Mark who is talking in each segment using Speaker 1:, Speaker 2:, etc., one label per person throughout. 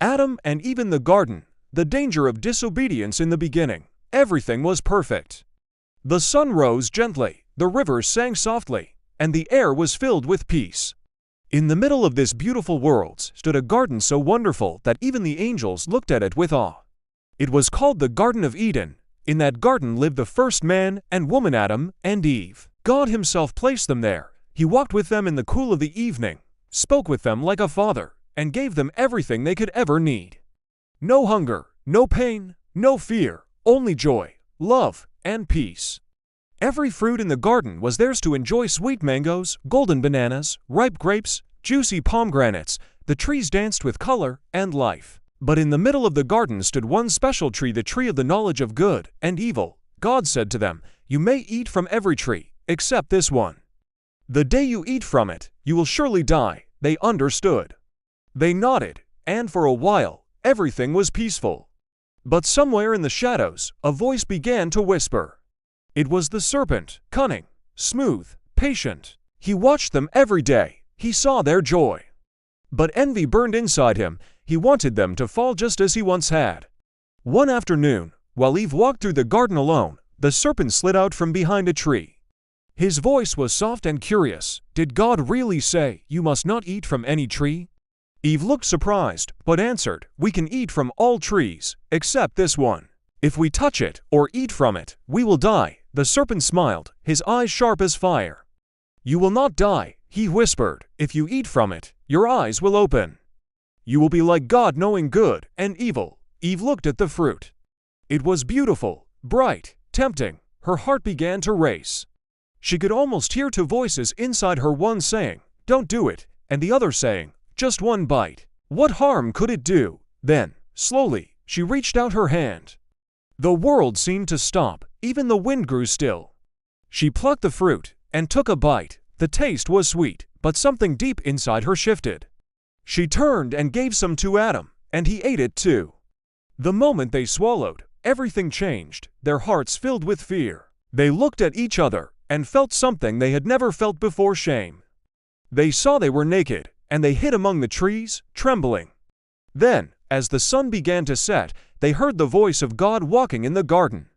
Speaker 1: Adam and Eve in the garden, the danger of disobedience in the beginning. Everything was perfect. The sun rose gently, the rivers sang softly, and the air was filled with peace. In the middle of this beautiful world stood a garden so wonderful that even the angels looked at it with awe. It was called the Garden of Eden. In that garden lived the first man and woman, Adam and Eve. God himself placed them there. He walked with them in the cool of the evening, spoke with them like a father, and gave them everything they could ever need. No hunger, no pain, no fear, only joy, love, and peace. Every fruit in the garden was theirs to enjoy: sweet mangoes, golden bananas, ripe grapes, juicy pomegranates. The trees danced with color and life. But in the middle of the garden stood one special tree, the tree of the knowledge of good and evil. God said to them, "You may eat from every tree, except this one. The day you eat from it, you will surely die." They understood. They nodded, and for a while, everything was peaceful. But somewhere in the shadows, a voice began to whisper. It was the serpent, cunning, smooth, patient. He watched them every day. He saw their joy. But envy burned inside him. He wanted them to fall just as he once had. One afternoon, while Eve walked through the garden alone, the serpent slid out from behind a tree. His voice was soft and curious. Did God really say, "You must not eat from any tree"? Eve looked surprised, but answered, "We can eat from all trees, except this one. If we touch it or eat from it, we will die." The serpent smiled, his eyes sharp as fire. "You will not die," he whispered. "If you eat from it, your eyes will open. You will be like God, knowing good and evil." Eve looked at the fruit. It was beautiful, bright, tempting. Her heart began to race. She could almost hear two voices inside her, one saying, "Don't do it," and the other saying, "Just one bite. What harm could it do?" Then, slowly, she reached out her hand. The world seemed to stop. Even the wind grew still. She plucked the fruit and took a bite. The taste was sweet, but something deep inside her shifted. She turned and gave some to Adam, and he ate it too. The moment they swallowed, everything changed. Their hearts filled with fear. They looked at each other and felt something they had never felt before: shame. They saw they were naked, and they hid among the trees, trembling. Then, as the sun began to set, they heard the voice of God walking in the garden.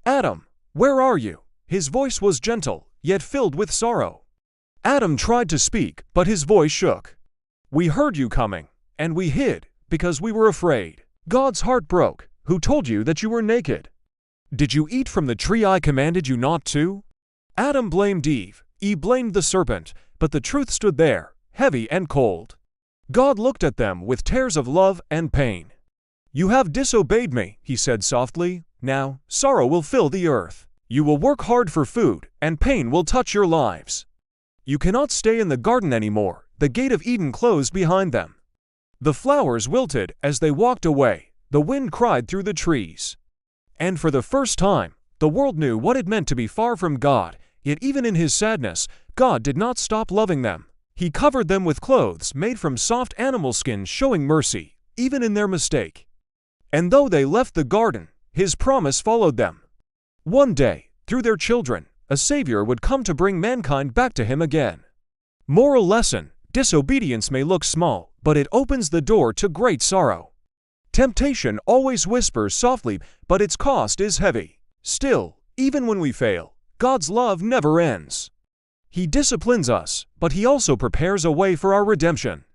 Speaker 1: "Adam, where are you?" His voice was gentle, yet filled with sorrow. Adam tried to speak, but his voice shook. "We heard you coming, and we hid, because we were afraid." God's heart broke. "Who told you that you were naked? Did you eat from the tree I commanded you not to?" Adam blamed Eve. Eve blamed the serpent, but the truth stood there, heavy and cold. God looked at them with tears of love and pain. "You have disobeyed me," he said softly. "Now, sorrow will fill the earth. You will work hard for food, and pain will touch your lives. You cannot stay in the garden anymore." The gate of Eden closed behind them. The flowers wilted as they walked away. The wind cried through the trees. And for the first time, the world knew what it meant to be far from God. Yet even in his sadness, God did not stop loving them. He covered them with clothes made from soft animal skins, showing mercy, even in their mistake. And though they left the garden, his promise followed them. One day, through their children, a Savior would come to bring mankind back to him again. Moral lesson: disobedience may look small, but it opens the door to great sorrow. Temptation always whispers softly, but its cost is heavy. Still, even when we fail, God's love never ends. He disciplines us, but he also prepares a way for our redemption.